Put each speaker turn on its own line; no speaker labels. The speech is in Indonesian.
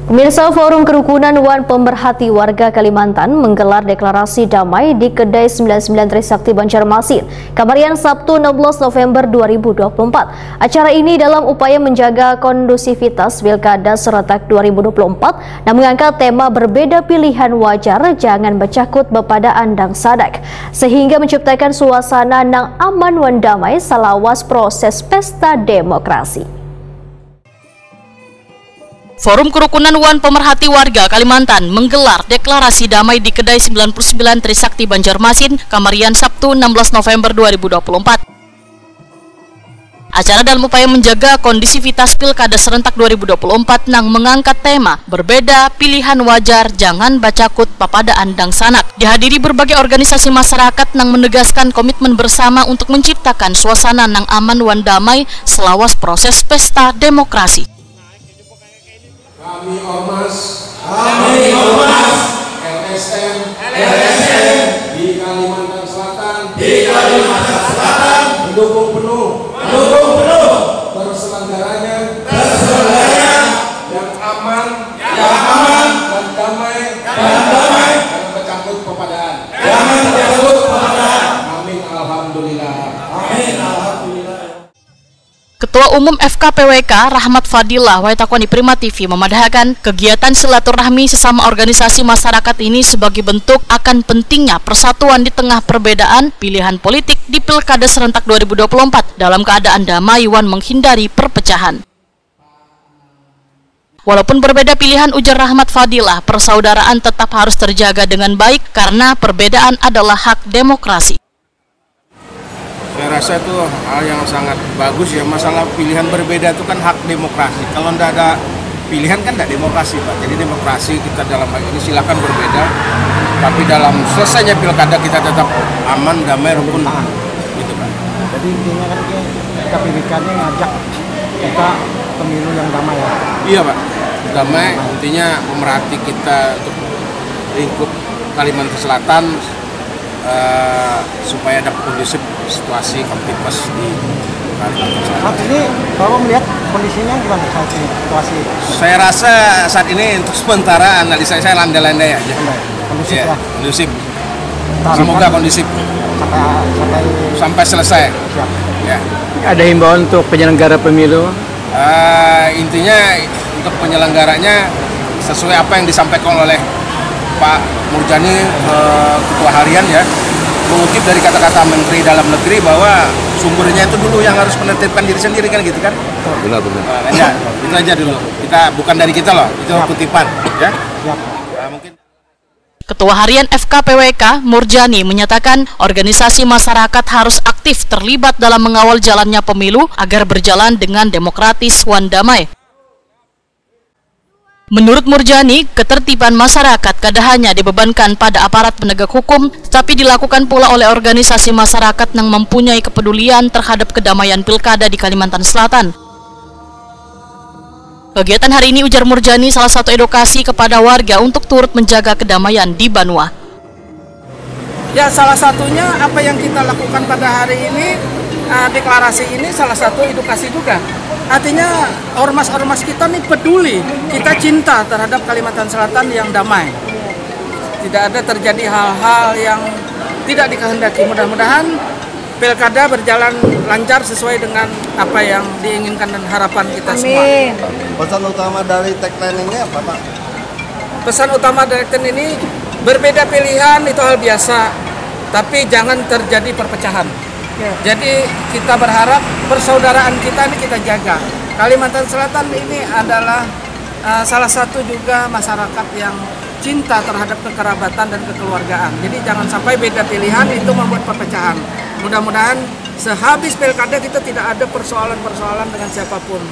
Pemirsa, Forum Kerukunan Wan Pemerhati Warga Kalimantan menggelar deklarasi damai di Kedai 99 Trisakti Banjarmasin, Kamarian, Sabtu 16 November 2024. Acara ini dalam upaya menjaga kondusivitas Pilkada serentak 2024 dan mengangkat tema berbeda pilihan wajar, jangan becakut bepada andang sadak, sehingga menciptakan suasana nang aman wan damai salawas proses pesta demokrasi.
Forum Kerukunan Wan Pemerhati Warga Kalimantan menggelar deklarasi damai di Kedai 99 Trisakti Banjarmasin, Kamarian, Sabtu 16 November 2024. Acara dalam upaya menjaga kondisivitas Pilkada serentak 2024 nang mengangkat tema berbeda pilihan wajar, jangan bacakut papada andang sanak. Dihadiri berbagai organisasi masyarakat nang menegaskan komitmen bersama untuk menciptakan suasana nang aman wan damai selawas proses pesta demokrasi.
Kami Ormas, LSM, di Kalimantan Selatan, mendukung penuh terselenggaranya yang aman, dan damai, jangan bercampur pepadaan. Amin, alhamdulillah.
Ketua Umum FKPWK Rahmat Fadilah Waitakoni Prima TV memadahkan kegiatan silaturahmi sesama organisasi masyarakat ini sebagai bentuk akan pentingnya persatuan di tengah perbedaan pilihan politik di Pilkada serentak 2024 dalam keadaan damai wan menghindari perpecahan. Walaupun berbeda pilihan, ujar Rahmat Fadilah, persaudaraan tetap harus terjaga dengan baik karena perbedaan adalah hak demokrasi.
Saya rasa itu hal yang sangat bagus ya, masalah pilihan berbeda itu kan hak demokrasi. Kalau tidak ada pilihan kan tidak demokrasi, Pak. Jadi demokrasi kita dalam hal ini silakan berbeda, tapi dalam selesainya pilkada kita tetap aman, damai, rukun, gitu Pak.
Jadi intinya kan kita pilihkannya ngajak kita pemilu yang damai ya?
Iya Pak, damai, intinya pemerhati kita untuk lingkup Kalimantan Selatan, supaya ada kondusif situasi Kamtipmas di Kalimantan Selatan.
Saat ini Bapak melihat kondisinya gimana saat ini situasi?
Saya rasa saat ini untuk sementara analisa saya landai-landai aja.
Kondusif
Ya,
ya?
kondusif. Semoga kondusif sampai selesai.
Siap.
Ya.
Ada himbauan untuk penyelenggara pemilu?
Intinya untuk penyelenggaranya sesuai apa yang disampaikan oleh Pak Murjani, Ketua Harian ya, mengutip dari kata-kata Menteri Dalam Negeri bahwa sumbernya itu dulu yang harus menentukan diri sendiri kan gitu kan?
Benar.
Ya, itu aja dulu. Kita bukan dari kita loh, itu kutipan ya. Mungkin.
Ketua Harian FKPWK Murjani menyatakan organisasi masyarakat harus aktif terlibat dalam mengawal jalannya pemilu agar berjalan dengan demokratis wan damai. Menurut Murjani, ketertiban masyarakat kada hanya dibebankan pada aparat penegak hukum, tapi dilakukan pula oleh organisasi masyarakat yang mempunyai kepedulian terhadap kedamaian pilkada di Kalimantan Selatan. Kegiatan hari ini, ujar Murjani, salah satu edukasi kepada warga untuk turut menjaga kedamaian di Banua.
Ya, salah satunya apa yang kita lakukan pada hari ini, deklarasi ini salah satu edukasi juga. Artinya ormas-ormas kita nih peduli, kita cinta terhadap Kalimantan Selatan yang damai. Tidak ada terjadi hal-hal yang tidak dikehendaki. Mudah-mudahan pilkada berjalan lancar sesuai dengan apa yang diinginkan dan harapan kita semua.
Pesan utama dari tagline ini apa Pak?
Pesan utama dari tagline ini, berbeda pilihan itu hal biasa, tapi jangan terjadi perpecahan. Jadi kita berharap persaudaraan kita ini kita jaga. Kalimantan Selatan ini adalah salah satu juga masyarakat yang cinta terhadap kekerabatan dan kekeluargaan. Jadi jangan sampai beda pilihan itu membuat perpecahan. Mudah-mudahan sehabis pilkada kita tidak ada persoalan-persoalan dengan siapapun.